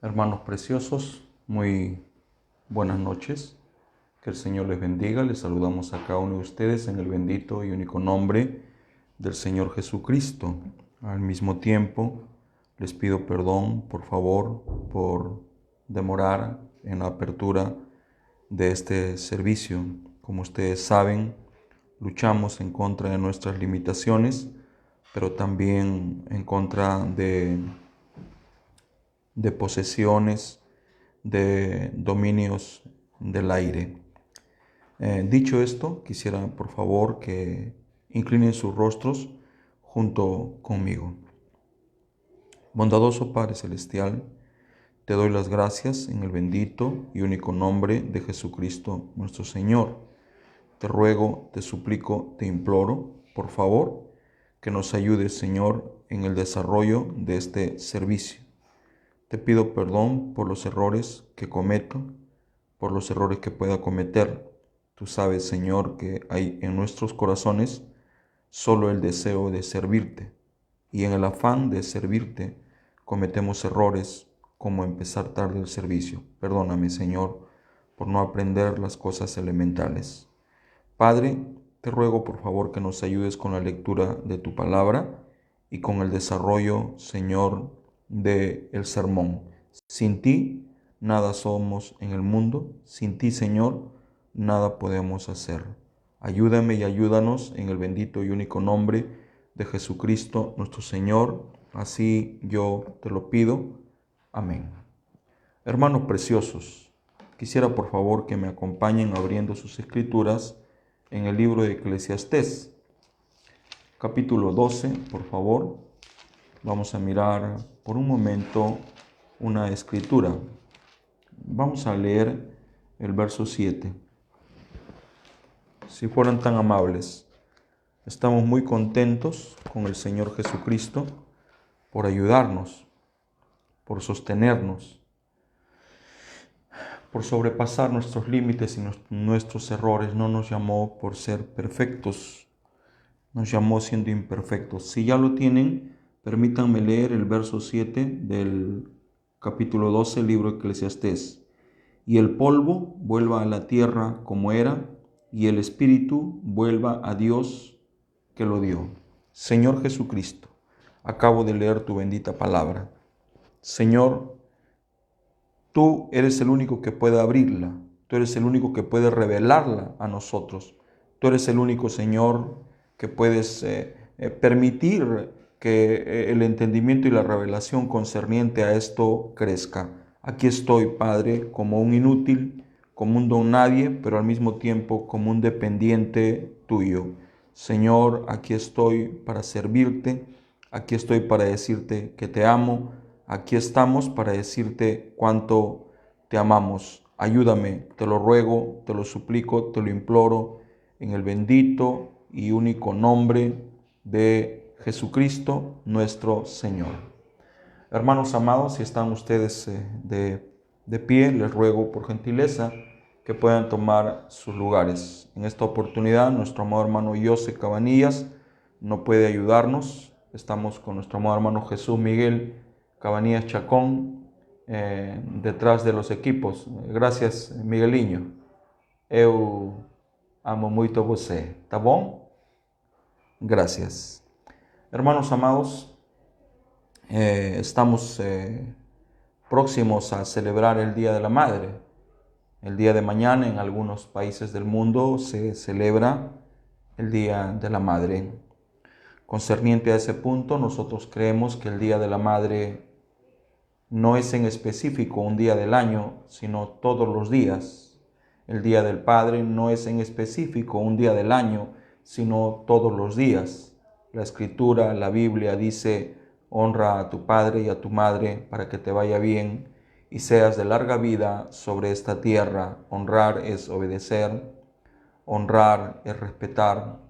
Hermanos preciosos, muy buenas noches. Que el Señor les bendiga. Les saludamos a cada uno de ustedes en el bendito y único nombre del Señor Jesucristo. Al mismo tiempo, les pido perdón, por favor, por demorar en la apertura de este servicio. Como ustedes saben, luchamos en contra de nuestras limitaciones, pero también en contra de posesiones, de dominios del aire. Dicho esto, quisiera por favor que inclinen sus rostros junto conmigo. Bondadoso Padre Celestial, te doy las gracias en el bendito y único nombre de Jesucristo nuestro Señor. Te ruego, te suplico, te imploro, por favor, que nos ayudes, Señor, en el desarrollo de este servicio. Te pido perdón por los errores que cometo, por los errores que pueda cometer. Tú sabes, Señor, que hay en nuestros corazones solo el deseo de servirte. Y en el afán de servirte cometemos errores como empezar tarde el servicio. Perdóname, Señor, por no aprender las cosas elementales. Padre, te ruego por favor que nos ayudes con la lectura de tu palabra y con el desarrollo, Señor, del sermón. Sin ti, nada somos en el mundo. Sin ti, Señor, nada podemos hacer. Ayúdame y ayúdanos en el bendito y único nombre de Jesucristo, nuestro Señor. Así yo te lo pido. Amén. Hermanos preciosos, quisiera por favor que me acompañen abriendo sus escrituras en el libro de Eclesiastés, capítulo 12, por favor. Vamos a mirar por un momento una escritura. Vamos a leer el verso 7. Si fueran tan amables. Estamos muy contentos con el Señor Jesucristo por ayudarnos, por sostenernos, por sobrepasar nuestros límites y nuestros errores. No nos llamó por ser perfectos, nos llamó siendo imperfectos. Si ya lo tienen, permítanme leer el verso 7 del capítulo 12, libro de Eclesiastés. Y el polvo vuelva a la tierra como era, y el espíritu vuelva a Dios que lo dio. Señor Jesucristo, acabo de leer tu bendita palabra. Señor, tú eres el único que puede abrirla, tú eres el único que puede revelarla a nosotros. Tú eres el único, Señor, que puedes permitir que el entendimiento y la revelación concerniente a esto crezca. Aquí estoy, Padre, como un inútil, como un don nadie, pero al mismo tiempo como un dependiente tuyo. Señor, aquí estoy para servirte, aquí estoy para decirte que te amo, aquí estamos para decirte cuánto te amamos. Ayúdame, te lo ruego, te lo suplico, te lo imploro, en el bendito y único nombre de Jesucristo, nuestro Señor. Hermanos amados, si están ustedes de pie, les ruego por gentileza que puedan tomar sus lugares. En esta oportunidad, nuestro amado hermano José Cabanillas no puede ayudarnos. Estamos con nuestro amado hermano Jesús Miguel Cabanillas Chacón detrás de los equipos. Gracias, Miguelinho. Eu amo muito você. ¿Tá bom? Gracias. Hermanos amados, estamos próximos a celebrar el Día de la Madre. El día de mañana en algunos países del mundo se celebra el Día de la Madre. Concerniente a ese punto, nosotros creemos que el Día de la Madre no es en específico un día del año, sino todos los días. El Día del Padre no es en específico un día del año, sino todos los días. La Escritura, la Biblia dice: honra a tu padre y a tu madre para que te vaya bien y seas de larga vida sobre esta tierra. Honrar es obedecer, honrar es respetar,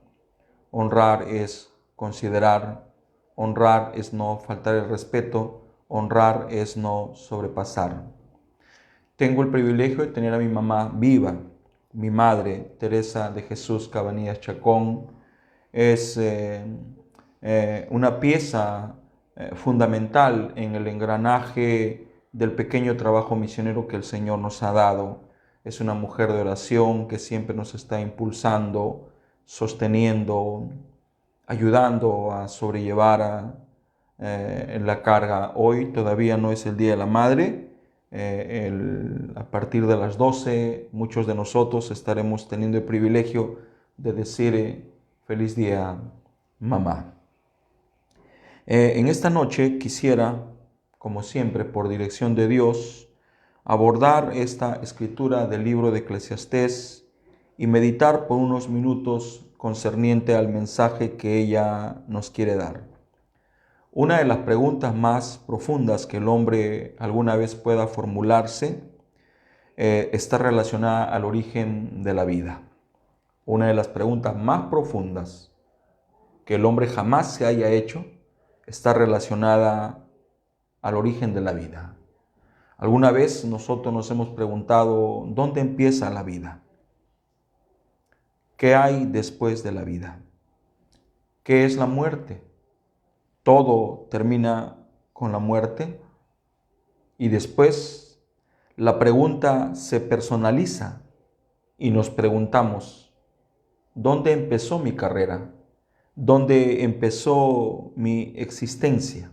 honrar es considerar, honrar es no faltar el respeto, honrar es no sobrepasar. Tengo el privilegio de tener a mi mamá viva. Mi madre, Teresa de Jesús Cabanillas Chacón, es una pieza fundamental en el engranaje del pequeño trabajo misionero que el Señor nos ha dado. Es una mujer de oración que siempre nos está impulsando, sosteniendo, ayudando a sobrellevar la carga. Hoy todavía no es el Día de la Madre. A partir de las 12, muchos de nosotros estaremos teniendo el privilegio de decir feliz día, mamá. En esta noche quisiera, como siempre, por dirección de Dios, abordar esta escritura del libro de Eclesiastés y meditar por unos minutos concerniente al mensaje que ella nos quiere dar. Una de las preguntas más profundas que el hombre alguna vez pueda formularse está relacionada al origen de la vida. Una de las preguntas más profundas que el hombre jamás se haya hecho está relacionada al origen de la vida. ¿Alguna vez nosotros nos hemos preguntado dónde empieza la vida? ¿Qué hay después de la vida? ¿Qué es la muerte? ¿Todo termina con la muerte? Y después la pregunta se personaliza y nos preguntamos, ¿dónde empezó mi carrera? ¿Dónde empezó mi existencia?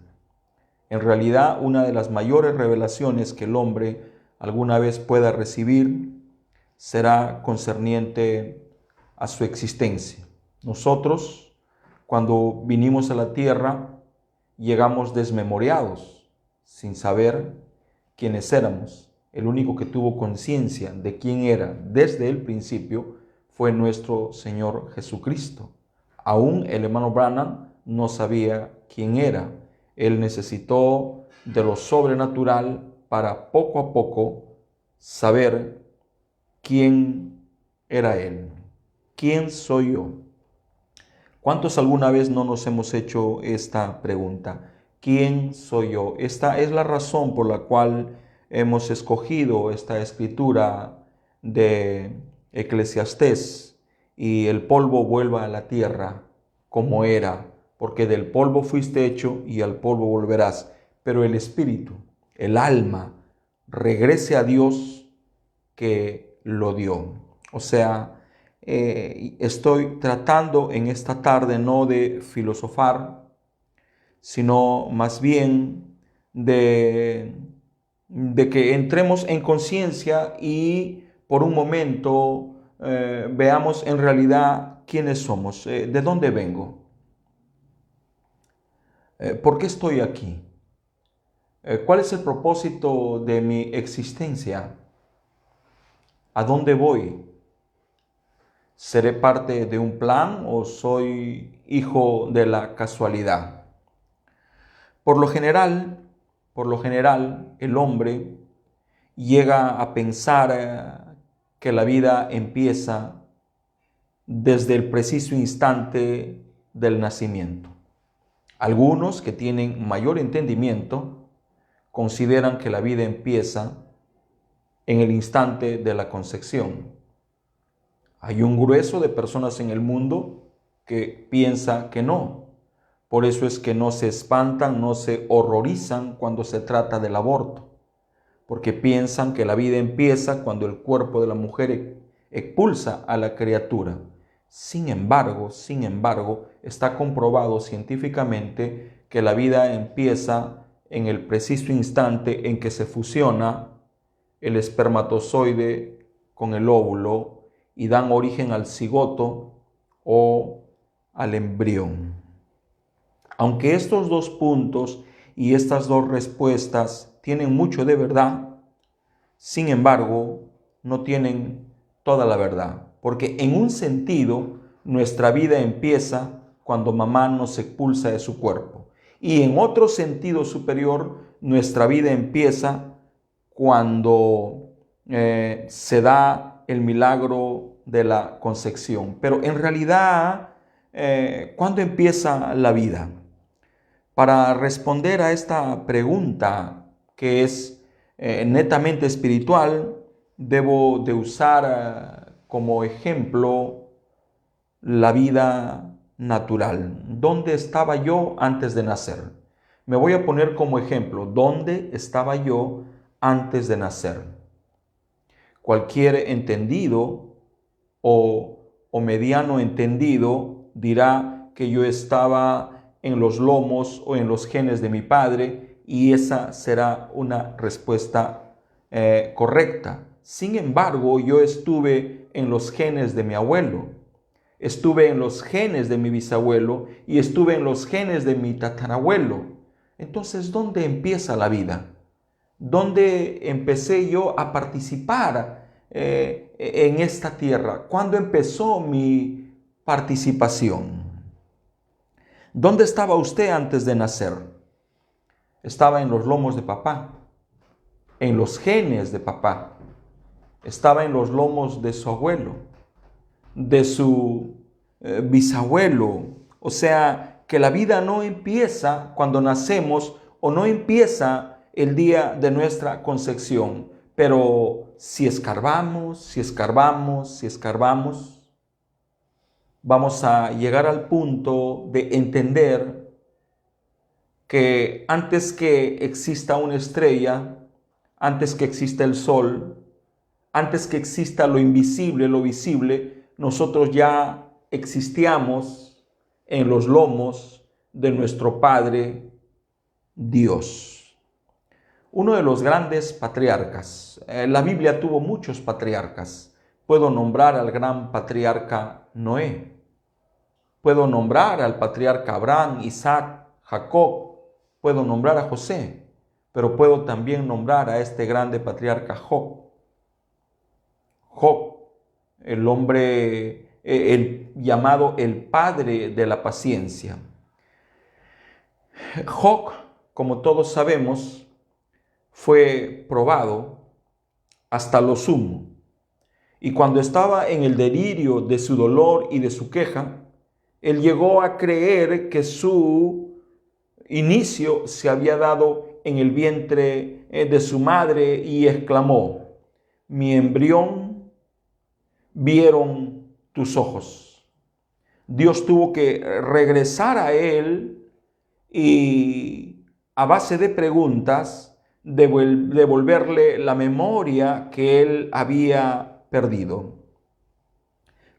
En realidad, una de las mayores revelaciones que el hombre alguna vez pueda recibir será concerniente a su existencia. Nosotros, cuando vinimos a la tierra, llegamos desmemoriados, sin saber quiénes éramos. El único que tuvo conciencia de quién era desde el principio fue nuestro Señor Jesucristo. Aún el hermano Branham no sabía quién era. Él necesitó de lo sobrenatural para poco a poco saber quién era Él. ¿Quién soy yo? ¿Cuántos alguna vez no nos hemos hecho esta pregunta? ¿Quién soy yo? Esta es la razón por la cual hemos escogido esta escritura de Eclesiastés. Y el polvo vuelva a la tierra como era, porque del polvo fuiste hecho y al polvo volverás. Pero el espíritu, el alma, regrese a Dios que lo dio. O sea, estoy tratando en esta tarde no de filosofar, sino más bien de que entremos en conciencia y por un momento veamos en realidad quiénes somos, de dónde vengo, por qué estoy aquí, cuál es el propósito de mi existencia, a dónde voy. ¿Seré parte de un plan o soy hijo de la casualidad? Por lo general, el hombre llega a pensar que la vida empieza desde el preciso instante del nacimiento. Algunos que tienen mayor entendimiento consideran que la vida empieza en el instante de la concepción. Hay un grueso de personas en el mundo que piensa que no. Por eso es que no se espantan, no se horrorizan cuando se trata del aborto, porque piensan que la vida empieza cuando el cuerpo de la mujer expulsa a la criatura. Sin embargo, está comprobado científicamente que la vida empieza en el preciso instante en que se fusiona el espermatozoide con el óvulo y dan origen al cigoto o al embrión. Aunque estos dos puntos y estas dos respuestas tienen mucho de verdad, sin embargo, no tienen toda la verdad, porque en un sentido nuestra vida empieza cuando mamá nos expulsa de su cuerpo, y en otro sentido superior nuestra vida empieza cuando se da el milagro de la concepción. Pero en realidad, ¿cuándo empieza la vida? Para responder a esta pregunta, que es netamente espiritual, debo de usar como ejemplo la vida natural. ¿Dónde estaba yo antes de nacer? Me voy a poner como ejemplo, ¿dónde estaba yo antes de nacer? Cualquier entendido o mediano entendido dirá que yo estaba en los lomos o en los genes de mi padre, y esa será una respuesta correcta. Sin embargo, yo estuve en los genes de mi abuelo, estuve en los genes de mi bisabuelo y estuve en los genes de mi tatarabuelo. Entonces, ¿dónde empieza la vida? ¿Dónde empecé yo a participar en esta tierra? ¿Cuándo empezó mi participación? ¿Dónde estaba usted antes de nacer? Estaba en los lomos de papá, en los genes de papá. Estaba en los lomos de su abuelo, de su bisabuelo. O sea, que la vida no empieza cuando nacemos o no empieza el día de nuestra concepción. Pero si escarbamos, vamos a llegar al punto de entender que antes que exista una estrella, antes que exista el sol, antes que exista lo invisible, lo visible, nosotros ya existíamos en los lomos de nuestro Padre Dios. Uno de los grandes patriarcas. La Biblia tuvo muchos patriarcas. Puedo nombrar al gran patriarca Noé. Puedo nombrar al patriarca Abraham, Isaac, Jacob. Puedo nombrar a José. Pero puedo también nombrar a este grande patriarca Job. Job, el hombre, el llamado el padre de la paciencia. Job, como todos sabemos, fue probado hasta lo sumo. Y cuando estaba en el delirio de su dolor y de su queja, él llegó a creer que su inicio se había dado en el vientre de su madre y exclamó: mi embrión vieron tus ojos. Dios tuvo que regresar a él y a base de preguntas devolverle la memoria que él había perdido.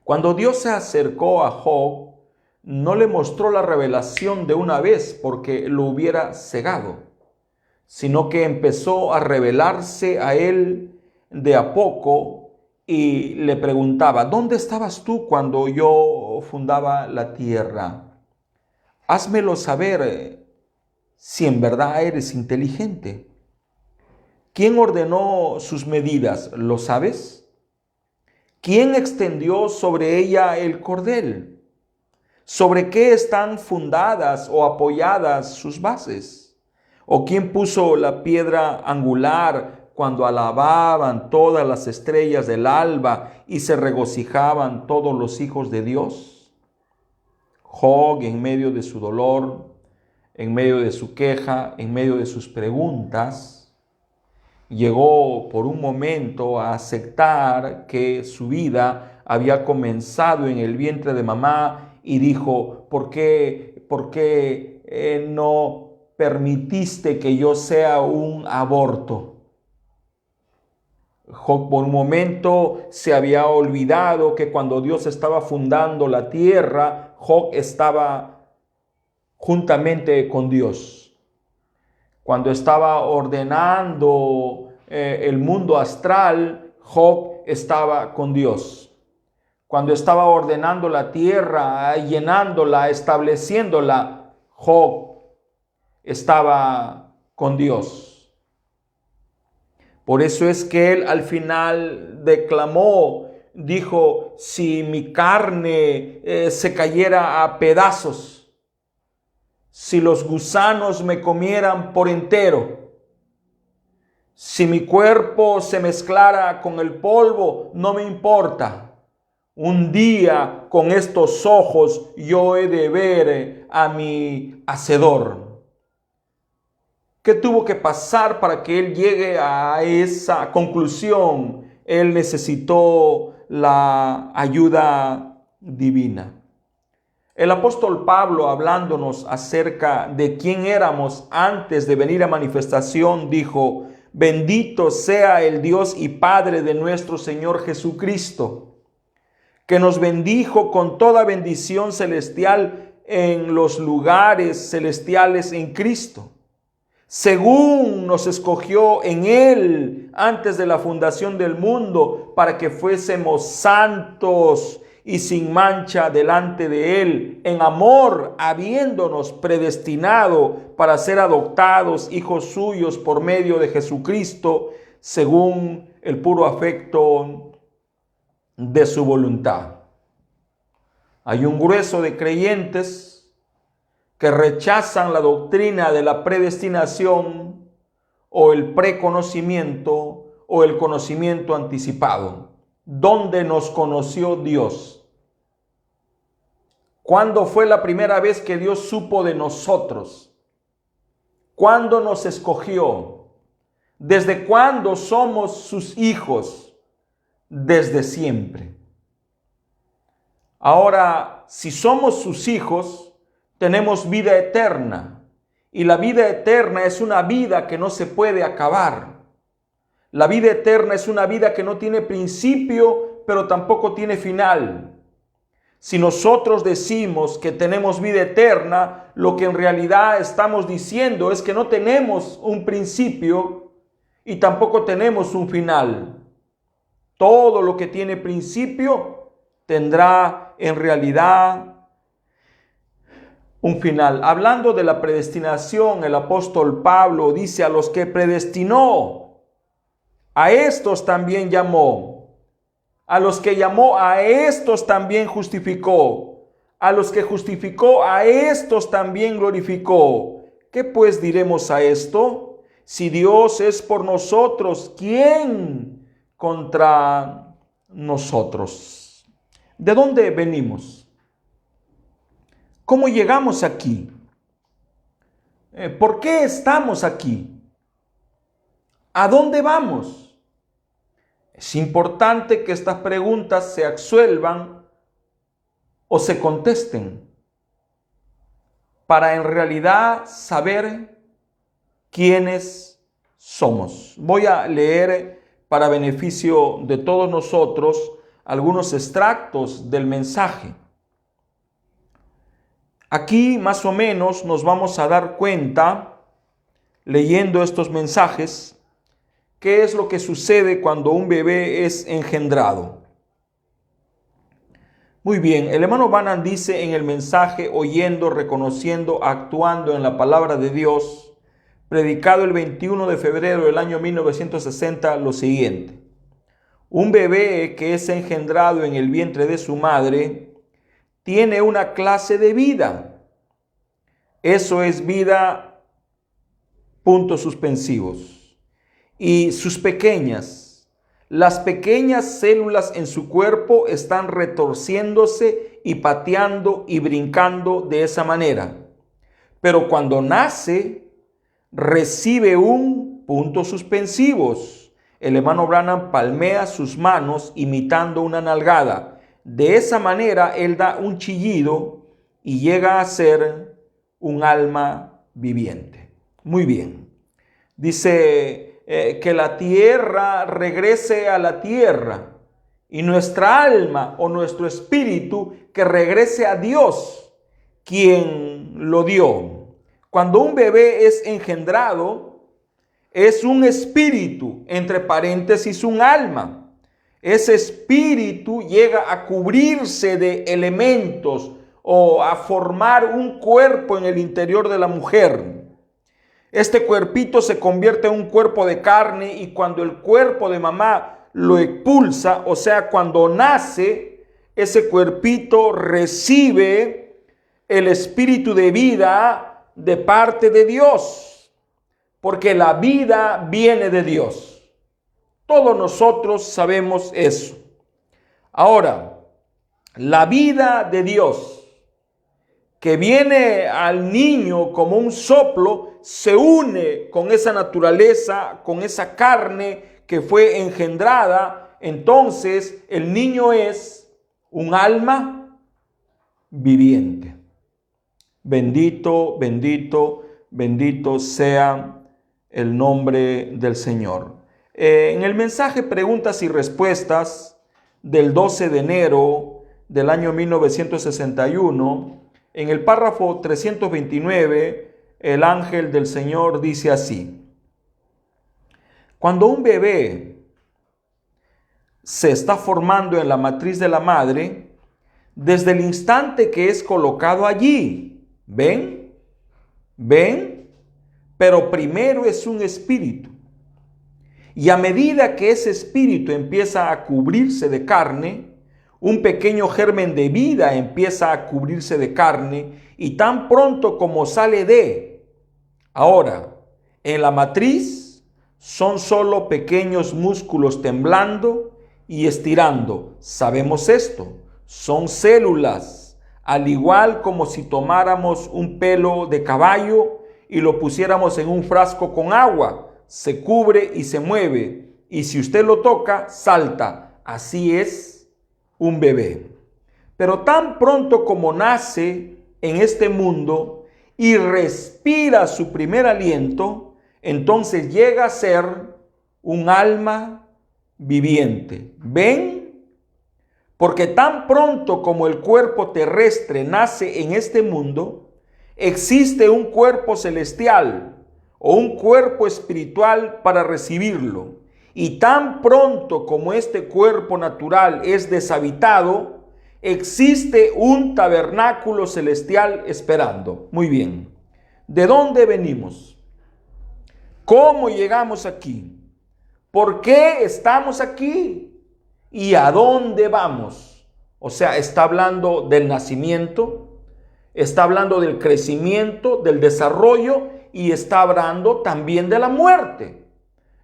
Cuando Dios se acercó a Job, no le mostró la revelación de una vez porque lo hubiera cegado, sino que empezó a revelarse a él de a poco y le preguntaba: ¿dónde estabas tú cuando yo fundaba la tierra? Házmelo saber si en verdad eres inteligente. ¿Quién ordenó sus medidas? ¿Lo sabes? ¿Quién extendió sobre ella el cordel? ¿Sobre qué están fundadas o apoyadas sus bases? ¿O quién puso la piedra angular cuando alababan todas las estrellas del alba y se regocijaban todos los hijos de Dios? Job, en medio de su dolor, en medio de su queja, en medio de sus preguntas, llegó por un momento a aceptar que su vida había comenzado en el vientre de mamá y dijo: ¿por qué no permitiste que yo sea un aborto? Job por un momento se había olvidado que cuando Dios estaba fundando la tierra, Job estaba juntamente con Dios. Cuando estaba ordenando el mundo astral, Job estaba con Dios. Cuando estaba ordenando la tierra, llenándola, estableciéndola, Job estaba con Dios. Por eso es que él al final declamó, dijo: si mi carne se cayera a pedazos, si los gusanos me comieran por entero, si mi cuerpo se mezclara con el polvo, no me importa. Un día con estos ojos yo he de ver a mi Hacedor. ¿Qué tuvo que pasar para que él llegue a esa conclusión? Él necesitó la ayuda divina. El apóstol Pablo, hablándonos acerca de quién éramos antes de venir a manifestación, dijo: bendito sea el Dios y Padre de nuestro Señor Jesucristo, que nos bendijo con toda bendición celestial en los lugares celestiales en Cristo, según nos escogió en Él antes de la fundación del mundo, para que fuésemos santos y sin mancha delante de Él, en amor, habiéndonos predestinado para ser adoptados hijos suyos por medio de Jesucristo, según el puro afecto de su voluntad. Hay un grueso de creyentes que rechazan la doctrina de la predestinación o el preconocimiento o el conocimiento anticipado. ¿Dónde nos conoció Dios? ¿Cuándo fue la primera vez que Dios supo de nosotros? ¿Cuándo nos escogió? ¿Desde cuándo somos sus hijos? Desde siempre. Ahora, si somos sus hijos, tenemos vida eterna. Y la vida eterna es una vida que no se puede acabar. La vida eterna es una vida que no tiene principio, pero tampoco tiene final. Si nosotros decimos que tenemos vida eterna, lo que en realidad estamos diciendo es que no tenemos un principio y tampoco tenemos un final. Todo lo que tiene principio tendrá en realidad un final. Hablando de la predestinación, el apóstol Pablo dice: a los que predestinó, a estos también llamó. A los que llamó, a estos también justificó. A los que justificó, a estos también glorificó. ¿Qué pues diremos a esto? Si Dios es por nosotros, ¿quién contra nosotros? ¿De dónde venimos? ¿Cómo llegamos aquí? ¿Por qué estamos aquí? ¿A dónde vamos? Es importante que estas preguntas se absuelvan o se contesten para en realidad saber quiénes somos. Voy a leer, para beneficio de todos nosotros, algunos extractos del mensaje. Aquí más o menos nos vamos a dar cuenta, leyendo estos mensajes, ¿qué es lo que sucede cuando un bebé es engendrado? Muy bien, el hermano Branham dice en el mensaje Oyendo, Reconociendo, Actuando en la Palabra de Dios, predicado el 21 de febrero del año 1960, lo siguiente: un bebé que es engendrado en el vientre de su madre tiene una clase de vida. Eso es vida, puntos suspensivos. Y las pequeñas células en su cuerpo están retorciéndose y pateando y brincando de esa manera. Pero cuando nace, recibe un puntos suspensivos. El hermano Branham palmea sus manos imitando una nalgada. De esa manera él da un chillido y llega a ser un alma viviente. Muy bien. Dice que la tierra regrese a la tierra y nuestra alma o nuestro espíritu que regrese a Dios, quien lo dio. Cuando un bebé es engendrado, es un espíritu, entre paréntesis un alma. Ese espíritu llega a cubrirse de elementos o a formar un cuerpo en el interior de la mujer. Este cuerpito se convierte en un cuerpo de carne y cuando el cuerpo de mamá lo expulsa, o sea, cuando nace, ese cuerpito recibe el espíritu de vida de parte de Dios, porque la vida viene de Dios. Todos nosotros sabemos eso. Ahora, la vida de Dios que viene al niño como un soplo, se une con esa naturaleza, con esa carne que fue engendrada. Entonces el niño es un alma viviente. Bendito, bendito, bendito sea el nombre del Señor. En el mensaje Preguntas y Respuestas del 12 de enero del año 1961, en el párrafo 329, el ángel del Señor dice así: cuando un bebé se está formando en la matriz de la madre, desde el instante que es colocado allí, ¿ven? Pero primero es un espíritu. Y a medida que ese espíritu empieza a cubrirse de carne, un pequeño germen de vida empieza a cubrirse de carne, y tan pronto como sale de. Ahora, en la matriz son solo pequeños músculos temblando y estirando. Sabemos esto. Son células, al igual como si tomáramos un pelo de caballo y lo pusiéramos en un frasco con agua. Se cubre y se mueve, y si usted lo toca, salta. Así es un bebé. Pero tan pronto como nace en este mundo y respira su primer aliento, entonces llega a ser un alma viviente. ¿Ven? Porque tan pronto como el cuerpo terrestre nace en este mundo, existe un cuerpo celestial o un cuerpo espiritual para recibirlo. Y tan pronto como este cuerpo natural es deshabitado, existe un tabernáculo celestial esperando. Muy bien. ¿De dónde venimos? ¿Cómo llegamos aquí? ¿Por qué estamos aquí? ¿Y a dónde vamos? O sea, está hablando del nacimiento, está hablando del crecimiento, del desarrollo, y está hablando también de la muerte.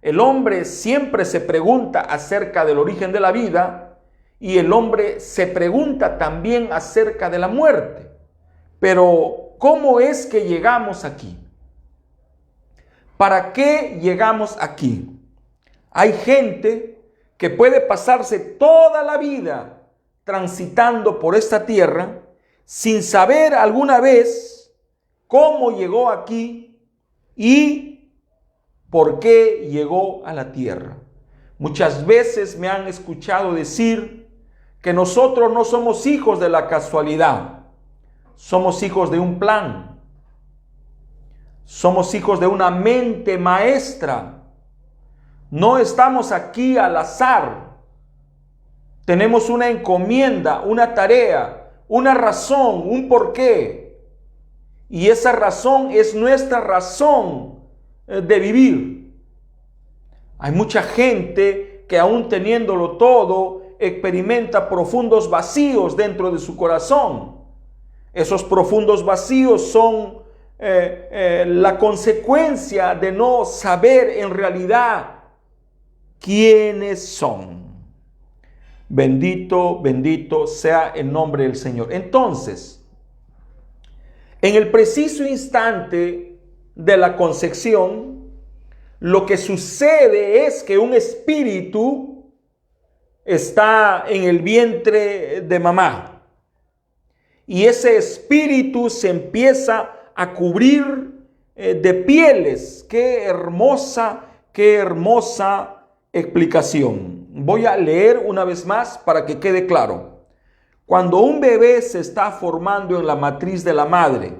El hombre siempre se pregunta acerca del origen de la vida, y el hombre se pregunta también acerca de la muerte. Pero, ¿cómo es que llegamos aquí? ¿Para qué llegamos aquí? Hay gente que puede pasarse toda la vida transitando por esta tierra sin saber alguna vez cómo llegó aquí y por qué llegó a la tierra. Muchas veces me han escuchado decir que nosotros no somos hijos de la casualidad, somos hijos de un plan, somos hijos de una mente maestra. No estamos aquí al azar. Tenemos una encomienda, una tarea, una razón, un porqué. Y esa razón es nuestra razón de vivir. Hay mucha gente que aún teniéndolo todo, experimenta profundos vacíos dentro de su corazón. Esos profundos vacíos son la consecuencia de no saber en realidad quiénes son. Bendito, bendito sea el nombre del Señor. Entonces, en el preciso instante de la concepción, lo que sucede es que un espíritu está en el vientre de mamá. Y ese espíritu se empieza a cubrir de pieles. Qué hermosa explicación. Voy a leer una vez más para que quede claro. Cuando un bebé se está formando en la matriz de la madre,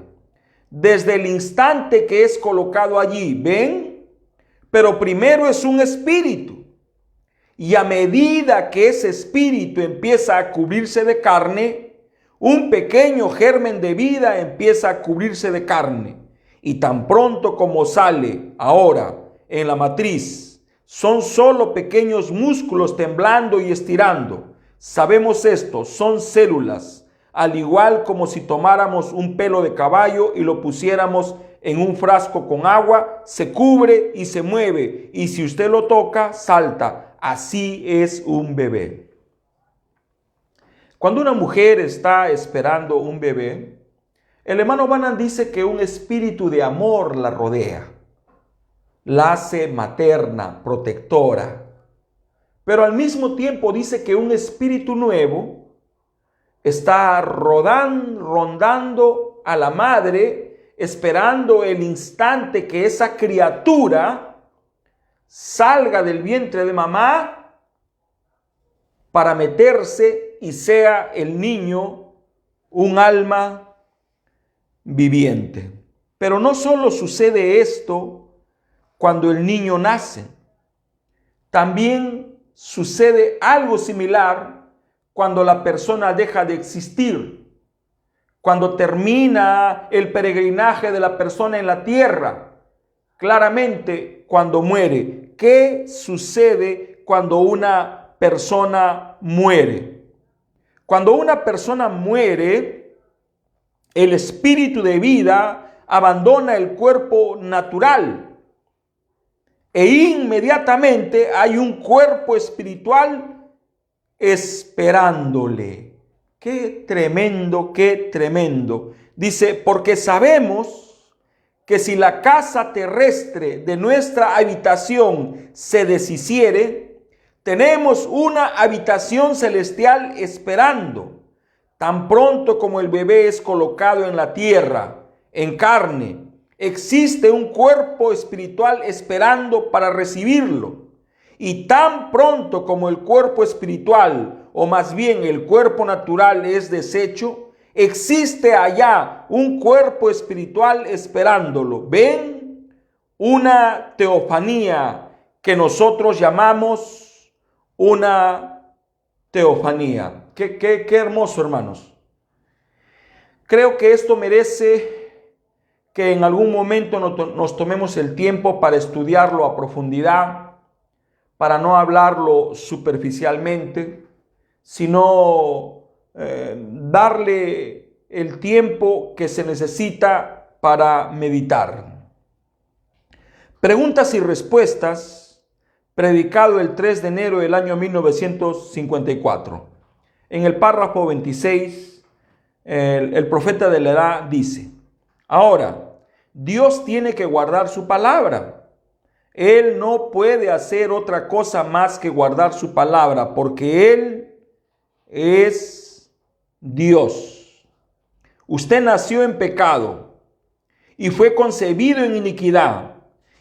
desde el instante que es colocado allí, ¿ven? Pero primero es un espíritu. Y a medida que ese espíritu empieza a cubrirse de carne, un pequeño germen de vida empieza a cubrirse de carne. Y tan pronto como sale ahora en la matriz, son solo pequeños músculos temblando y estirando. Sabemos esto, son células, al igual como si tomáramos un pelo de caballo y lo pusiéramos en un frasco con agua, se cubre y se mueve, y si usted lo toca, salta. Así es un bebé. Cuando una mujer está esperando un bebé, el hermano Branham dice que un espíritu de amor la rodea, la hace materna, protectora. Pero al mismo tiempo dice que un espíritu nuevo está rondando a la madre, esperando el instante que esa criatura salga del vientre de mamá para meterse y sea el niño un alma viviente. Pero no solo sucede esto cuando el niño nace, también sucede algo similar cuando la persona deja de existir, cuando termina el peregrinaje de la persona en la tierra, claramente cuando muere. ¿Qué sucede cuando una persona muere? Cuando una persona muere, el espíritu de vida abandona el cuerpo natural e inmediatamente hay un cuerpo espiritual esperándole. Qué tremendo, qué tremendo. Dice, porque sabemos que si la casa terrestre de nuestra habitación se deshiciere, tenemos una habitación celestial esperando. Tan pronto como el bebé es colocado en la tierra, en carne, existe un cuerpo espiritual esperando para recibirlo. Y tan pronto como el cuerpo espiritual, o más bien el cuerpo natural, es deshecho, existe allá un cuerpo espiritual esperándolo. ¿Ven? Una teofanía que nosotros llamamos una teofanía. Qué hermoso, hermanos. Creo que esto merece que en algún momento nos tomemos el tiempo para estudiarlo a profundidad, para no hablarlo superficialmente, sino darle el tiempo que se necesita para meditar. Preguntas y respuestas, predicado el 3 de enero del año 1954. En el párrafo 26, el profeta de la edad dice: ahora, Dios tiene que guardar su palabra. Él no puede hacer otra cosa más que guardar su palabra, porque Él es Dios. Usted nació en pecado y fue concebido en iniquidad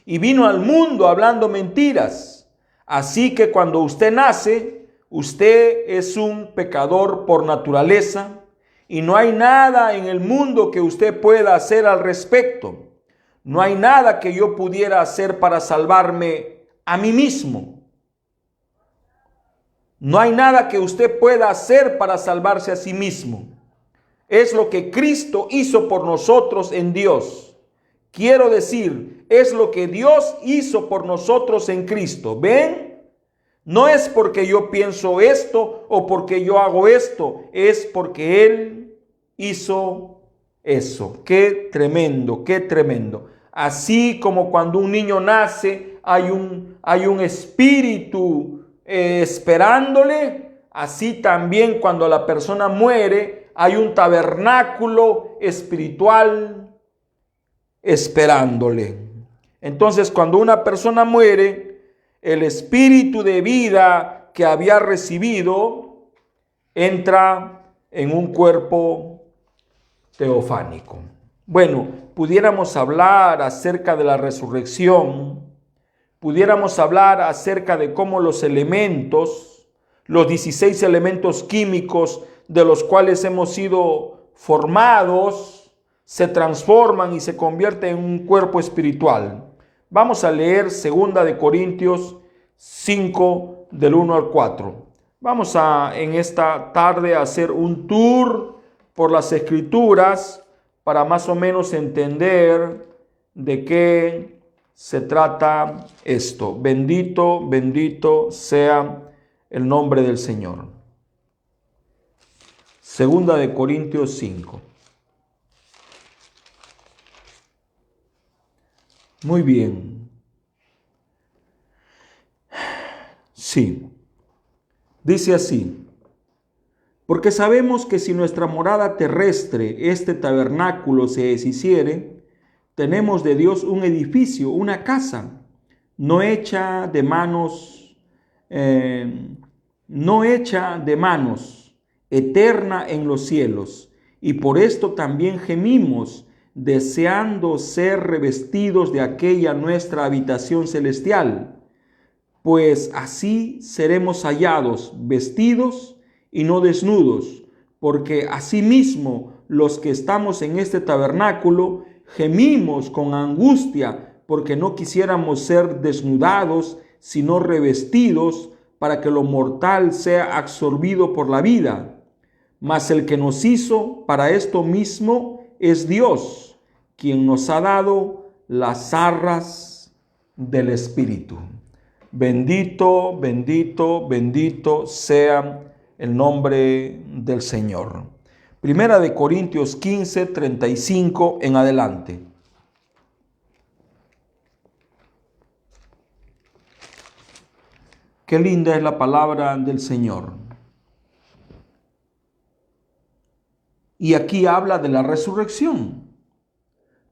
y vino al mundo hablando mentiras. Así que cuando usted nace, usted es un pecador por naturaleza. Y no hay nada en el mundo que usted pueda hacer al respecto. No hay nada que yo pudiera hacer para salvarme a mí mismo. No hay nada que usted pueda hacer para salvarse a sí mismo. Es lo que Cristo hizo por nosotros en Dios. Quiero decir, es lo que Dios hizo por nosotros en Cristo. ¿Ven? No es porque yo pienso esto o porque yo hago esto. Es porque Él hizo eso. Qué tremendo, qué tremendo. Así como cuando un niño nace hay un espíritu esperándole, así también cuando la persona muere hay un tabernáculo espiritual esperándole. Entonces, cuando una persona muere, el espíritu de vida que había recibido entra en un cuerpo teofánico. Bueno, pudiéramos hablar acerca de la resurrección, pudiéramos hablar acerca de cómo los elementos, los 16 elementos químicos de los cuales hemos sido formados, se transforman y se convierten en un cuerpo espiritual. Vamos a leer 2 de Corintios 5 del 1 al 4. Vamos a en esta tarde a hacer un tour por las Escrituras para más o menos entender de qué se trata esto. Bendito, bendito sea el nombre del Señor. 2 de Corintios 5. Muy bien. Sí. Dice así: porque sabemos que si nuestra morada terrestre, este tabernáculo, se deshiciere, tenemos de Dios un edificio, una casa, no hecha de manos, eterna en los cielos, y por esto también gemimos, deseando ser revestidos de aquella nuestra habitación celestial, pues así seremos hallados vestidos y no desnudos, porque asimismo los que estamos en este tabernáculo gemimos con angustia, porque no quisiéramos ser desnudados, sino revestidos, para que lo mortal sea absorbido por la vida. Mas el que nos hizo para esto mismo es Dios, quien nos ha dado las arras del Espíritu. Bendito, bendito, bendito sea el nombre del Señor. Primera de Corintios 15, 35 en adelante. Qué linda es la palabra del Señor. Y aquí habla de la resurrección.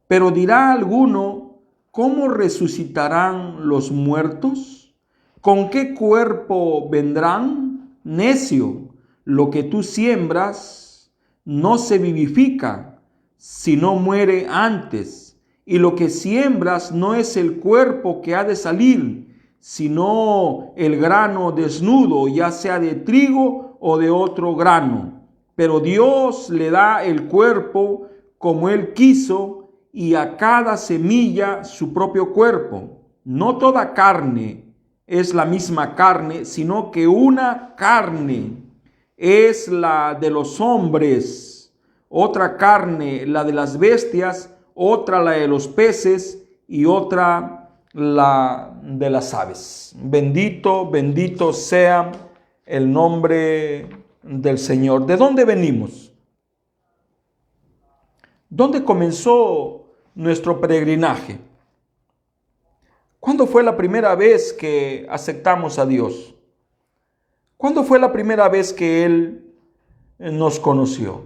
Pero dirá alguno, ¿cómo resucitarán los muertos? ¿Con qué cuerpo vendrán? Necio, lo que tú siembras no se vivifica, sino muere antes. Y lo que siembras no es el cuerpo que ha de salir, sino el grano desnudo, ya sea de trigo o de otro grano. Pero Dios le da el cuerpo como Él quiso, y a cada semilla su propio cuerpo. No toda carne es la misma carne, sino que una carne es la de los hombres, otra carne la de las bestias, otra la de los peces y otra la de las aves. Bendito, bendito sea el nombre del Señor. ¿De dónde venimos? ¿Dónde comenzó nuestro peregrinaje? ¿Cuándo fue la primera vez que aceptamos a Dios? ¿Cuándo fue la primera vez que Él nos conoció?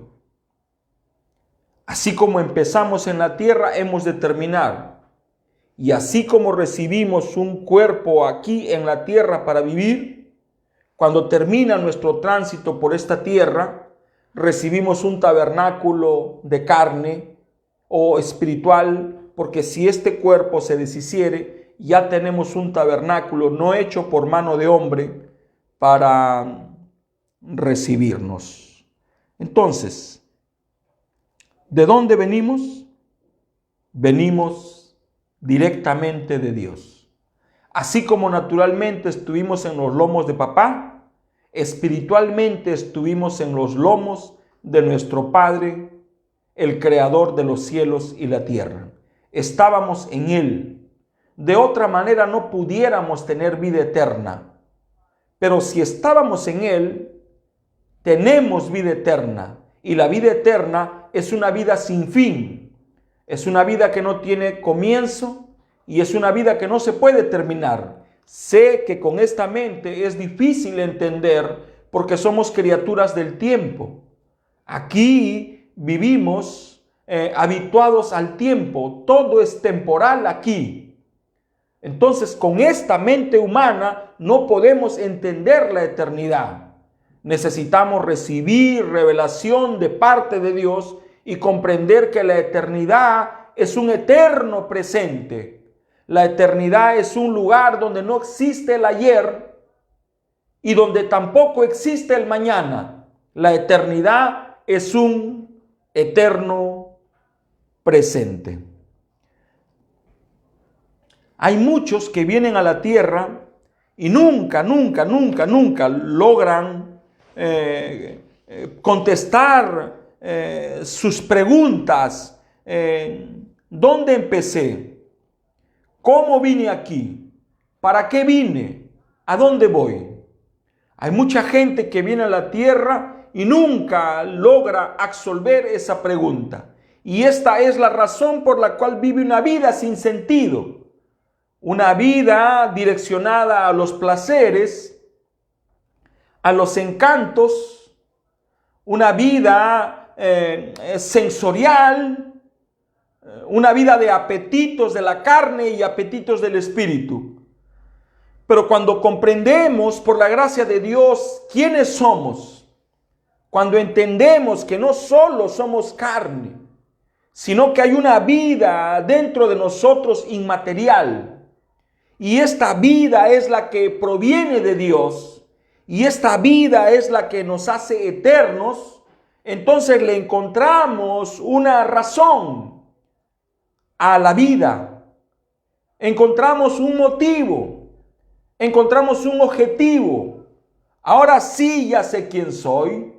Así como empezamos en la tierra, hemos de terminar. Y así como recibimos un cuerpo aquí en la tierra para vivir, cuando termina nuestro tránsito por esta tierra, recibimos un tabernáculo de carne o espiritual, porque si este cuerpo se deshiciere, ya tenemos un tabernáculo no hecho por mano de hombre para recibirnos. Entonces, ¿de dónde venimos? Venimos directamente de Dios. Así como naturalmente estuvimos en los lomos de papá, espiritualmente estuvimos en los lomos de nuestro Padre, el Creador de los cielos y la tierra. Estábamos en Él. De otra manera no pudiéramos tener vida eterna. Pero si estábamos en Él, tenemos vida eterna. Y la vida eterna es una vida sin fin. Es una vida que no tiene comienzo y es una vida que no se puede terminar. Sé que con esta mente es difícil entender porque somos criaturas del tiempo. Aquí vivimos habituados al tiempo. Todo es temporal aquí. Entonces, con esta mente humana no podemos entender la eternidad. Necesitamos recibir revelación de parte de Dios y comprender que la eternidad es un eterno presente. La eternidad es un lugar donde no existe el ayer y donde tampoco existe el mañana. La eternidad es un eterno presente. Hay muchos que vienen a la tierra y nunca logran contestar sus preguntas. ¿Dónde empecé? ¿Cómo vine aquí? ¿Para qué vine? ¿A dónde voy? Hay mucha gente que viene a la tierra y nunca logra absolver esa pregunta. Y esta es la razón por la cual vive una vida sin sentido. Una vida direccionada a los placeres, a los encantos, una vida sensorial, una vida de apetitos de la carne y apetitos del espíritu. Pero cuando comprendemos por la gracia de Dios quiénes somos, cuando entendemos que no solo somos carne, sino que hay una vida dentro de nosotros inmaterial, y esta vida es la que proviene de Dios, y esta vida es la que nos hace eternos, entonces le encontramos una razón a la vida, encontramos un motivo, encontramos un objetivo. Ahora sí ya sé quién soy,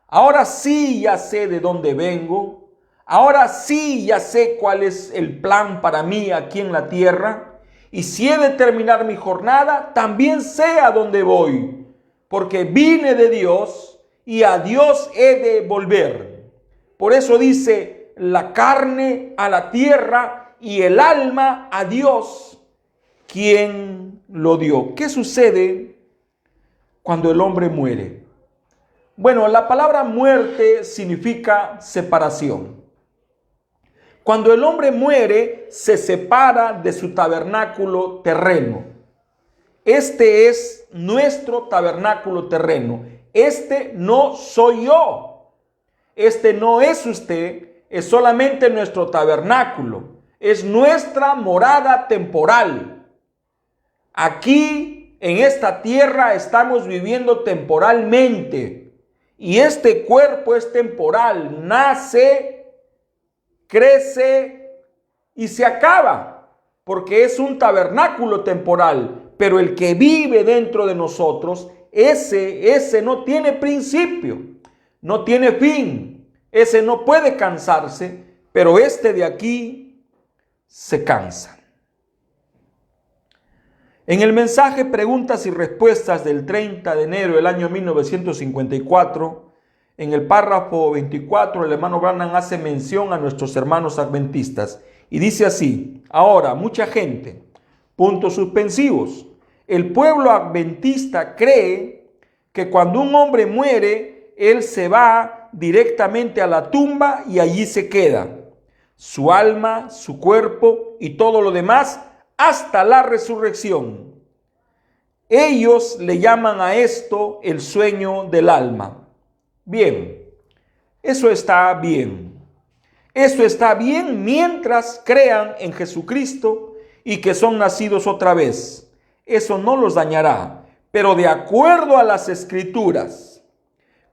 ahora sí ya sé de dónde vengo, ahora sí ya sé cuál es el plan para mí aquí en la tierra, y si he de terminar mi jornada, también sé a dónde voy, porque vine de Dios y a Dios he de volver. Por eso dice, la carne a la tierra y el alma a Dios, quien lo dio. ¿Qué sucede cuando el hombre muere? Bueno, la palabra muerte significa separación. Cuando el hombre muere, se separa de su tabernáculo terreno. Este es nuestro tabernáculo terreno. Este no soy yo. Este no es usted. Es solamente nuestro tabernáculo. Es nuestra morada temporal. Aquí, en esta tierra, estamos viviendo temporalmente. Y este cuerpo es temporal. Nace, crece y se acaba. Porque es un tabernáculo temporal. Pero el que vive dentro de nosotros, ese no tiene principio, no tiene fin, ese no puede cansarse, pero este de aquí se cansa. En el mensaje Preguntas y Respuestas del 30 de enero del año 1954, en el párrafo 24, el hermano Branham hace mención a nuestros hermanos adventistas y dice así: ahora, mucha gente, puntos suspensivos. El pueblo adventista cree que cuando un hombre muere, él se va directamente a la tumba y allí se queda. Su alma, su cuerpo y todo lo demás hasta la resurrección. Ellos le llaman a esto el sueño del alma. Bien, eso está bien. Eso está bien mientras crean en Jesucristo y que son nacidos otra vez. Eso no los dañará, pero de acuerdo a las Escrituras,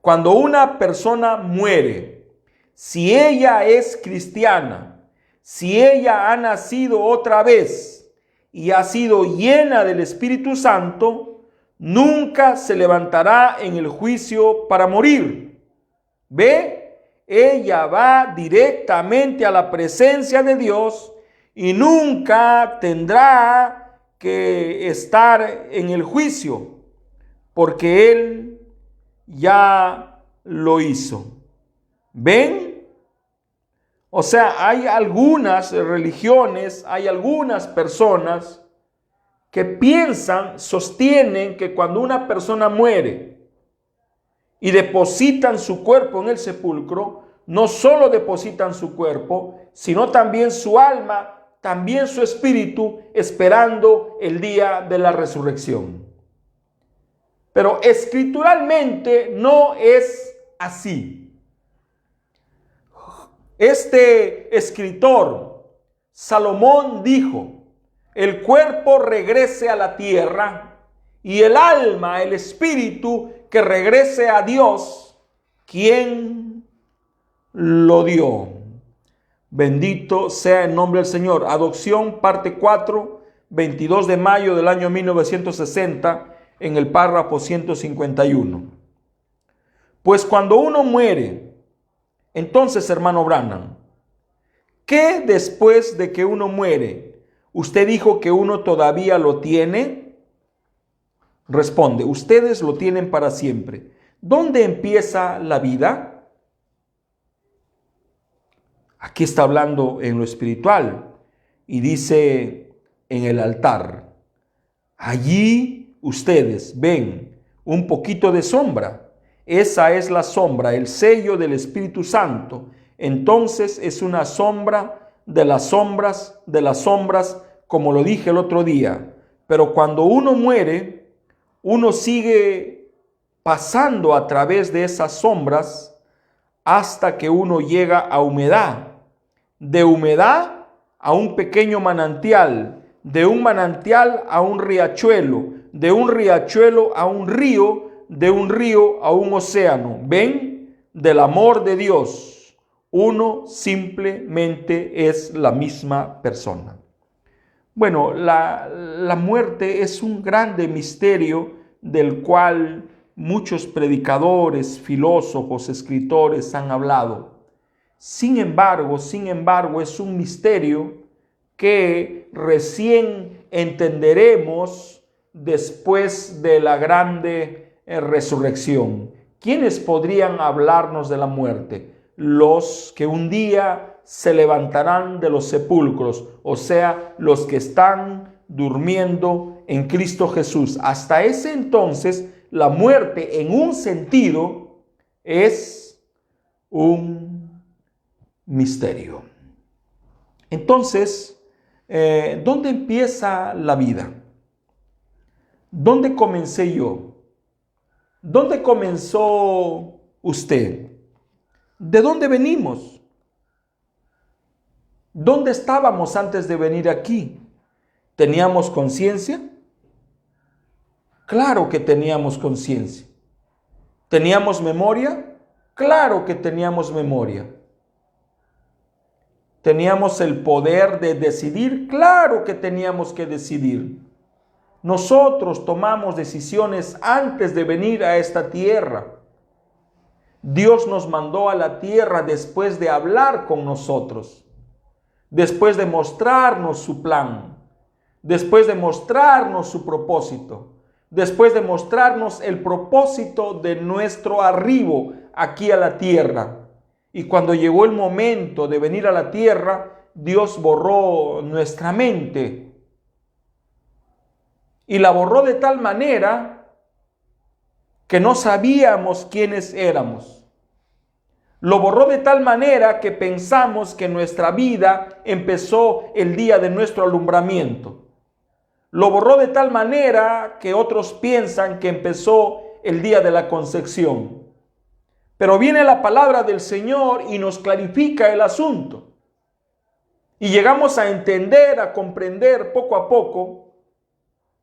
cuando una persona muere, si ella es cristiana, si ella ha nacido otra vez y ha sido llena del Espíritu Santo, nunca se levantará en el juicio para morir. ¿Ve? Ella va directamente a la presencia de Dios y nunca tendrá que estar en el juicio, porque Él ya lo hizo. ¿Ven? O sea, hay algunas religiones, hay algunas personas que piensan, sostienen que cuando una persona muere y depositan su cuerpo en el sepulcro, no solo depositan su cuerpo, sino también su alma, también su espíritu, esperando el día de la resurrección. Pero escrituralmente no es así. Este escritor, Salomón, dijo: el cuerpo regrese a la tierra y el alma, el espíritu, que regrese a Dios, quien lo dio. Bendito sea el nombre del Señor. Adopción, parte 4, 22 de mayo del año 1960, en el párrafo 151. Pues cuando uno muere, entonces, hermano Branham, ¿qué después de que uno muere? ¿Usted dijo que uno todavía lo tiene? Responde: ustedes lo tienen para siempre. ¿Dónde empieza la vida? Aquí está hablando en lo espiritual y dice: en el altar. Allí ustedes ven un poquito de sombra. Esa es la sombra, el sello del Espíritu Santo. Entonces es una sombra de las sombras, como lo dije el otro día. Pero cuando uno muere, uno sigue pasando a través de esas sombras hasta que uno llega a humedad. De humedad a un pequeño manantial, de un manantial a un riachuelo, de un riachuelo a un río, de un río a un océano. ¿Ven? Del amor de Dios, uno simplemente es la misma persona. Bueno, la muerte es un grande misterio del cual muchos predicadores, filósofos, escritores han hablado. Sin embargo, es un misterio que recién entenderemos después de la grande resurrección. ¿Quiénes podrían hablarnos de la muerte? Los que un día se levantarán de los sepulcros, o sea, los que están durmiendo en Cristo Jesús. Hasta ese entonces, la muerte en un sentido es un misterio. Entonces, ¿dónde empieza la vida? ¿Dónde comencé yo? ¿Dónde comenzó usted? ¿De dónde venimos? ¿Dónde estábamos antes de venir aquí? ¿Teníamos conciencia? Claro que teníamos conciencia. ¿Teníamos memoria? Claro que teníamos memoria. ¿Teníamos el poder de decidir? Claro que teníamos que decidir. Nosotros tomamos decisiones antes de venir a esta tierra. Dios nos mandó a la tierra después de hablar con nosotros, después de mostrarnos su plan, después de mostrarnos su propósito, después de mostrarnos el propósito de nuestro arribo aquí a la tierra. Y cuando llegó el momento de venir a la tierra, Dios borró nuestra mente. Y la borró de tal manera que no sabíamos quiénes éramos. Lo borró de tal manera que pensamos que nuestra vida empezó el día de nuestro alumbramiento. Lo borró de tal manera que otros piensan que empezó el día de la concepción. Pero viene la palabra del Señor y nos clarifica el asunto. Y llegamos a entender, a comprender poco a poco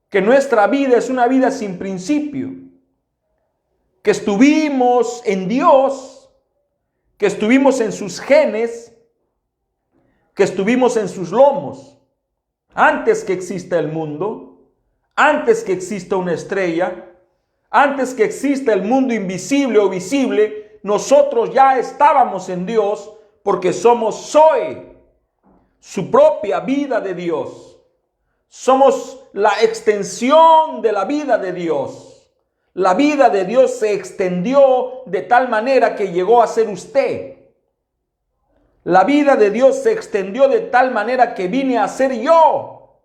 que nuestra vida es una vida sin principio. Que estuvimos en Dios, que estuvimos en sus genes, que estuvimos en sus lomos. Antes que exista el mundo, antes que exista una estrella, antes que exista el mundo invisible o visible, nosotros ya estábamos en Dios porque somos Zoe, su propia vida de Dios. Somos la extensión de la vida de Dios. La vida de Dios se extendió de tal manera que llegó a ser usted. La vida de Dios se extendió de tal manera que vine a ser yo.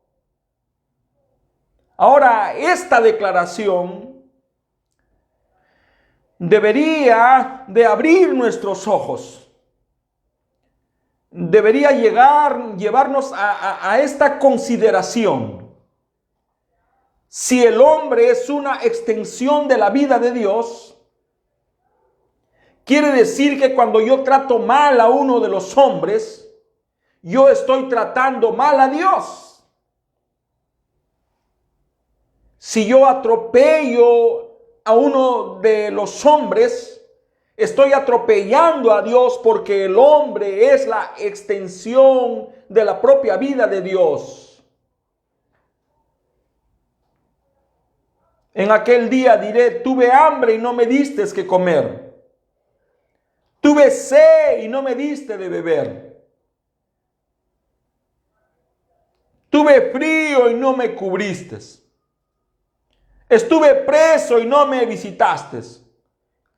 Ahora, esta declaración debería de abrir nuestros ojos. Debería llevarnos a esta consideración. Si el hombre es una extensión de la vida de Dios, quiere decir que cuando yo trato mal a uno de los hombres, yo estoy tratando mal a Dios. Si yo atropello a uno de los hombres, estoy atropellando a Dios porque el hombre es la extensión de la propia vida de Dios. En aquel día diré, tuve hambre y no me diste que comer. Tuve sed y no me diste de beber. Tuve frío y no me cubriste. Estuve preso y no me visitaste.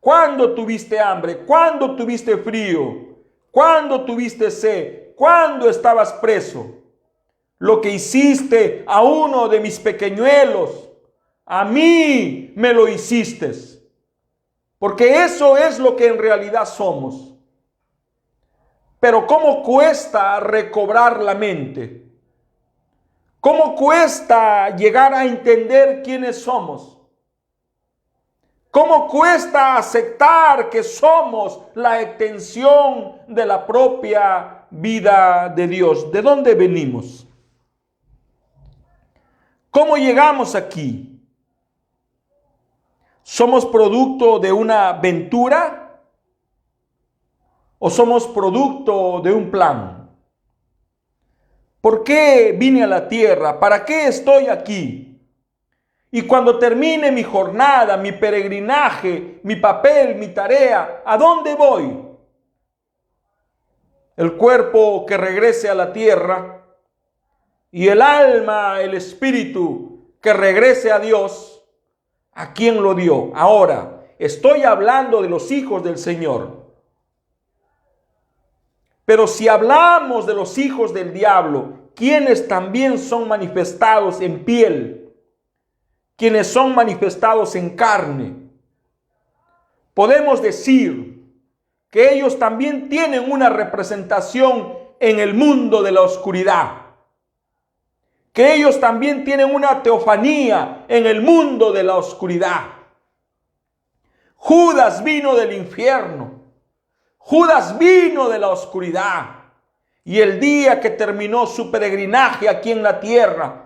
¿Cuándo tuviste hambre? ¿Cuándo tuviste frío? ¿Cuándo tuviste sed? ¿Cuándo estabas preso? Lo que hiciste a uno de mis pequeñuelos, a mí me lo hiciste. Porque eso es lo que en realidad somos. Pero ¿cómo cuesta recobrar la mente? ¿Cómo cuesta llegar a entender quiénes somos? ¿Cómo cuesta aceptar que somos la extensión de la propia vida de Dios? ¿De dónde venimos? ¿Cómo llegamos aquí? ¿Somos producto de una aventura o somos producto de un plan? ¿Por qué vine a la tierra? ¿Para qué estoy aquí? Y cuando termine mi jornada, mi peregrinaje, mi papel, mi tarea, ¿a dónde voy? El cuerpo que regrese a la tierra y el alma, el espíritu que regrese a Dios. ¿A quién lo dio? Ahora, estoy hablando de los hijos del Señor. Pero si hablamos de los hijos del diablo, quienes también son manifestados en piel, quienes son manifestados en carne, podemos decir que ellos también tienen una representación en el mundo de la oscuridad, que ellos también tienen una teofanía en el mundo de la oscuridad. Judas vino del infierno, Judas vino de la oscuridad, y el día que terminó su peregrinaje aquí en la tierra,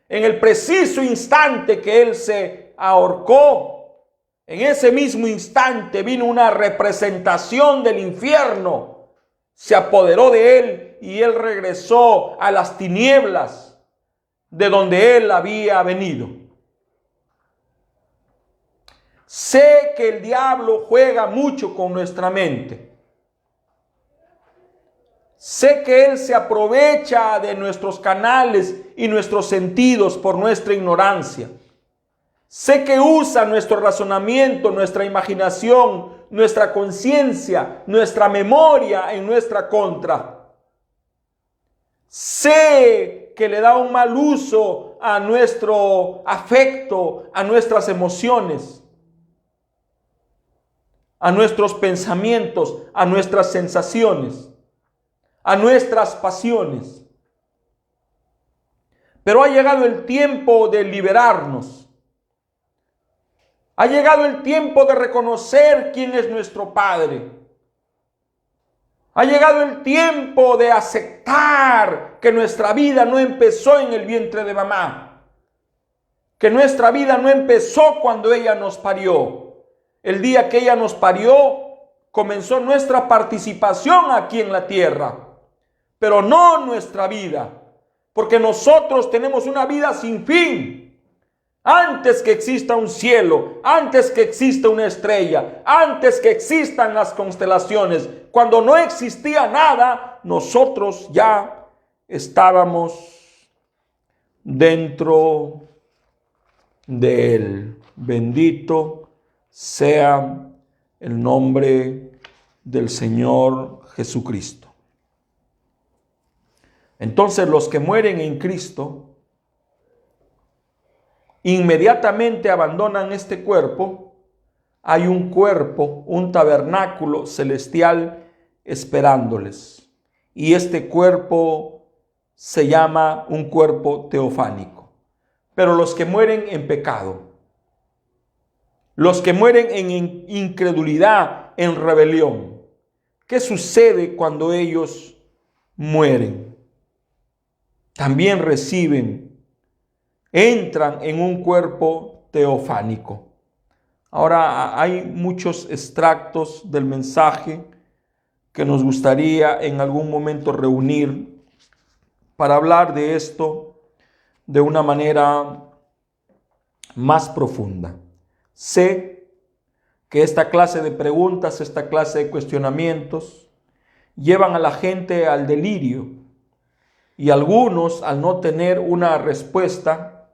en el preciso instante que él se ahorcó, en ese mismo instante vino una representación del infierno, se apoderó de él y él regresó a las tinieblas de donde él había venido. Sé que el diablo juega mucho con nuestra mente. Sé que él se aprovecha de nuestros canales y nuestros sentidos por nuestra ignorancia. Sé que usa nuestro razonamiento, nuestra imaginación, nuestra conciencia, nuestra memoria en nuestra contra. Sé que le da un mal uso a nuestro afecto, a nuestras emociones, a nuestros pensamientos, a nuestras sensaciones, a nuestras pasiones. Pero ha llegado el tiempo de liberarnos. Ha llegado el tiempo de reconocer quién es nuestro Padre. Ha llegado el tiempo de aceptar que nuestra vida no empezó en el vientre de mamá, que nuestra vida no empezó cuando ella nos parió. El día que ella nos parió, comenzó nuestra participación aquí en la tierra, pero no nuestra vida, porque nosotros tenemos una vida sin fin. Antes que exista un cielo, antes que exista una estrella, antes que existan las constelaciones, cuando no existía nada, nosotros ya estábamos dentro de Él. Bendito sea el nombre del Señor Jesucristo. Entonces los que mueren en Cristo inmediatamente abandonan este cuerpo. Hay un cuerpo, un tabernáculo celestial esperándoles. Y este cuerpo se llama un cuerpo teofánico. Pero los que mueren en pecado, los que mueren en incredulidad, en rebelión, ¿qué sucede cuando ellos mueren? También entran en un cuerpo teofánico. Ahora hay muchos extractos del mensaje que nos gustaría en algún momento reunir para hablar de esto de una manera más profunda. Sé que esta clase de preguntas, esta clase de cuestionamientos llevan a la gente al delirio, y algunos, al no tener una respuesta,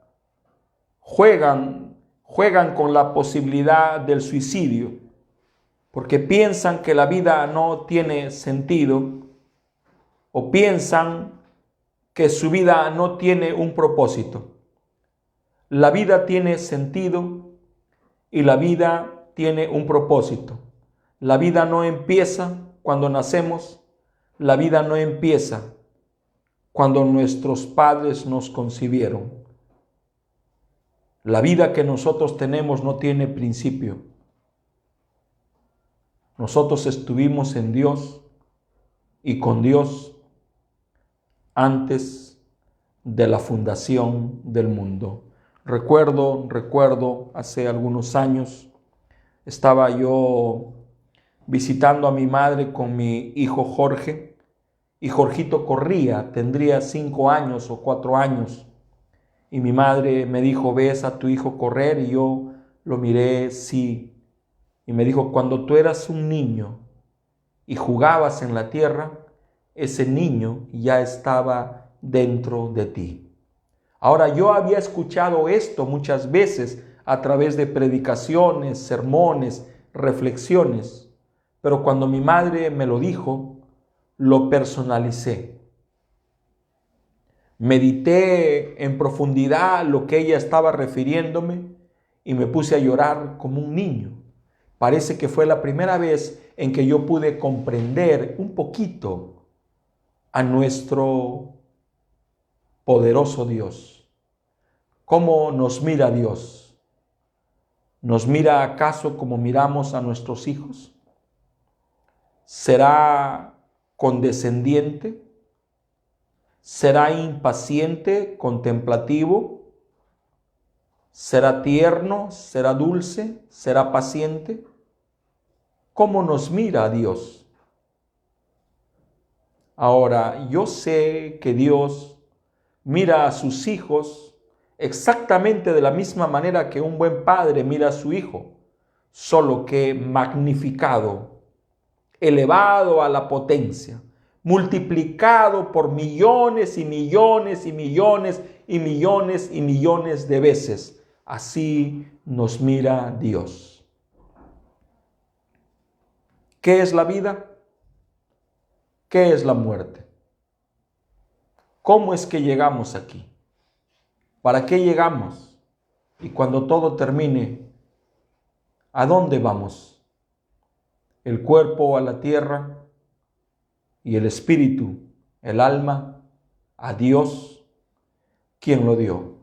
juegan con la posibilidad del suicidio, porque piensan que la vida no tiene sentido, o piensan que su vida no tiene un propósito. La vida tiene sentido y la vida tiene un propósito. La vida no empieza cuando nacemos, la vida no empieza cuando nuestros padres nos concibieron. La vida que nosotros tenemos no tiene principio, Nosotros estuvimos en Dios y con Dios antes de la fundación del mundo. Recuerdo hace algunos años, estaba yo visitando a mi madre con mi hijo Jorge, y Jorgito corría, tendría 5 años o 4 años, y mi madre me dijo: ¿ves a tu hijo correr? Y yo lo miré, sí, y me dijo: cuando tú eras un niño y jugabas en la tierra, ese niño ya estaba dentro de ti. Ahora, yo había escuchado esto muchas veces a través de predicaciones, sermones, reflexiones, pero cuando mi madre me lo dijo, lo personalicé. Medité en profundidad lo que ella estaba refiriéndome y me puse a llorar como un niño. Parece que fue la primera vez en que yo pude comprender un poquito a nuestro poderoso Dios. ¿Cómo nos mira Dios? ¿Nos mira acaso como miramos a nuestros hijos? ¿Será condescendiente? ¿Será impaciente, contemplativo? ¿Será tierno? ¿Será dulce? ¿Será paciente? ¿Cómo nos mira Dios? Ahora, yo sé que Dios mira a sus hijos exactamente de la misma manera que un buen padre mira a su hijo, solo que magnificado, elevado a la potencia, multiplicado por millones y millones y millones y millones y millones de veces. Así nos mira Dios. ¿Qué es la vida? ¿Qué es la muerte? ¿Cómo es que llegamos aquí? ¿Para qué llegamos? Y cuando todo termine, ¿a dónde vamos? El cuerpo a la tierra y el espíritu, el alma, a Dios, quien lo dio.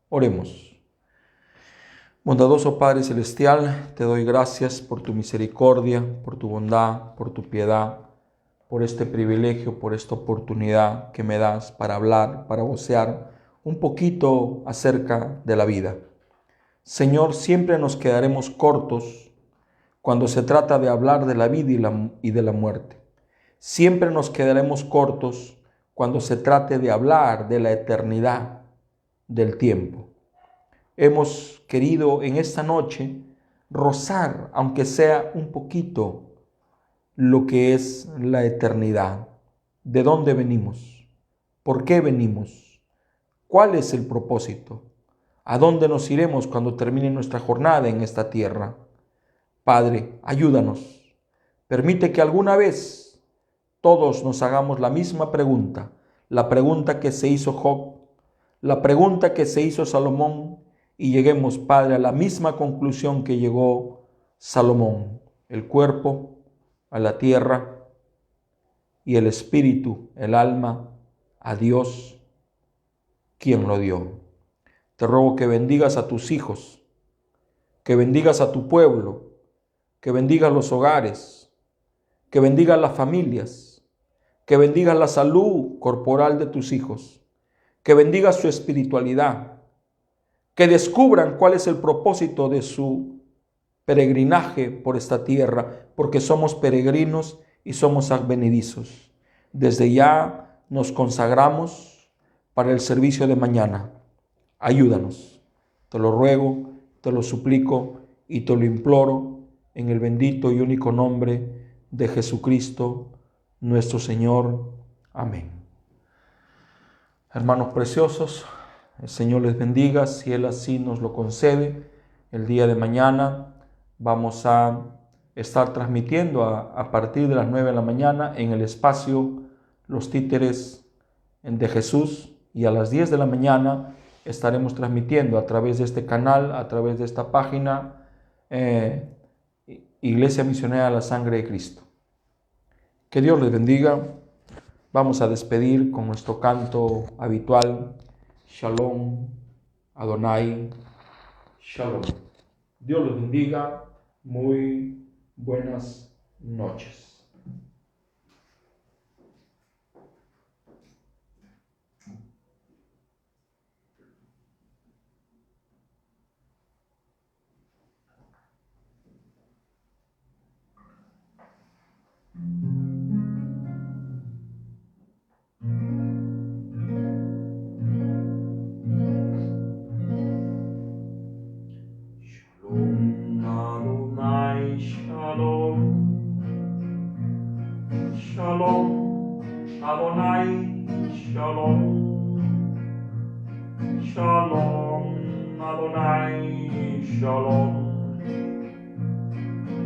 Oremos. Bondadoso Padre Celestial, te doy gracias por tu misericordia, por tu bondad, por tu piedad, por este privilegio, por esta oportunidad que me das para hablar, para vocear un poquito acerca de la vida. Señor, siempre nos quedaremos cortos cuando se trata de hablar de la vida y de la muerte. Siempre nos quedaremos cortos cuando se trate de hablar de la eternidad, del tiempo. Hemos querido en esta noche rozar, aunque sea un poquito, lo que es la eternidad. ¿De dónde venimos? ¿Por qué venimos? ¿Cuál es el propósito? ¿A dónde nos iremos cuando termine nuestra jornada en esta tierra? Padre, ayúdanos. Permite que alguna vez todos nos hagamos la misma pregunta, la pregunta que se hizo Job, la pregunta que se hizo Salomón, y lleguemos, Padre, a la misma conclusión que llegó Salomón: el cuerpo a la tierra y el espíritu, el alma, a Dios, quien lo dio. Te ruego que bendigas a tus hijos, que bendigas a tu pueblo, que bendigas los hogares, que bendigas las familias, que bendigas la salud corporal de tus hijos, que bendigas su espiritualidad, que descubran cuál es el propósito de su peregrinaje por esta tierra, porque somos peregrinos y somos advenedizos. Desde ya nos consagramos para el servicio de mañana. Ayúdanos. Te lo ruego, te lo suplico y te lo imploro en el bendito y único nombre de Jesucristo, nuestro Señor. Amén. Hermanos preciosos, el Señor les bendiga, si Él así nos lo concede. El día de mañana vamos a estar transmitiendo a partir de las 9 de la mañana en el espacio Los Títeres de Jesús, y a las 10 de la mañana estaremos transmitiendo a través de este canal, a través de esta página, Iglesia Misionera de la Sangre de Cristo. Que Dios les bendiga. Vamos a despedir con nuestro canto habitual: Shalom, Adonai, Shalom. Dios los bendiga. Muy buenas noches. Shalom Adonai Shalom. Shalom Adonai Shalom. Shalom Adonai Shalom.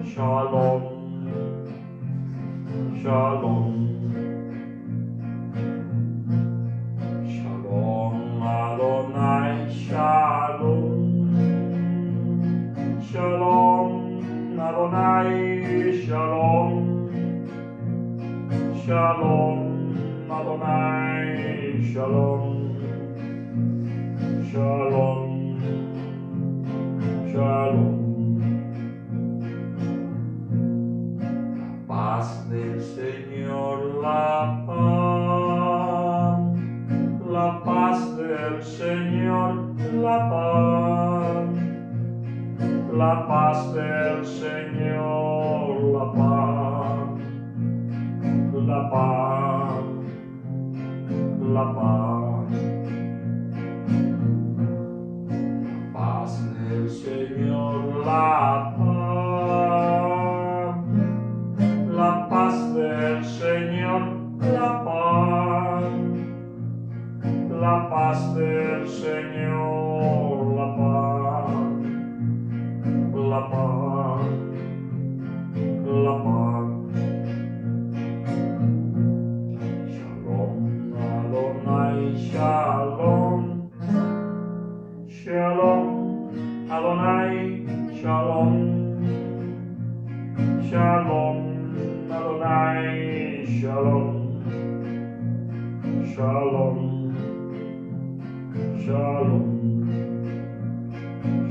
Shalom Shalom. Shalom Adonai Shalom. Shalom Adonai Shalom. Shalom Adonai Shalom. Shalom Shalom. La paz del Señor, la paz. La paz del Señor, la paz. La paz del Señor, la paz. La paz, la paz. La paz del Señor, la paz. La paz del Señor, la paz. La paz del Señor, la paz. La paz, la paz. Shalom Adonai Shalom. Shalom Adonai Shalom. Shalom Adonai Shalom. Shalom Shalom.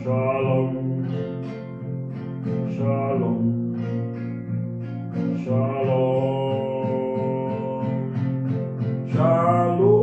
Shalom Shalom Shalom Shalom.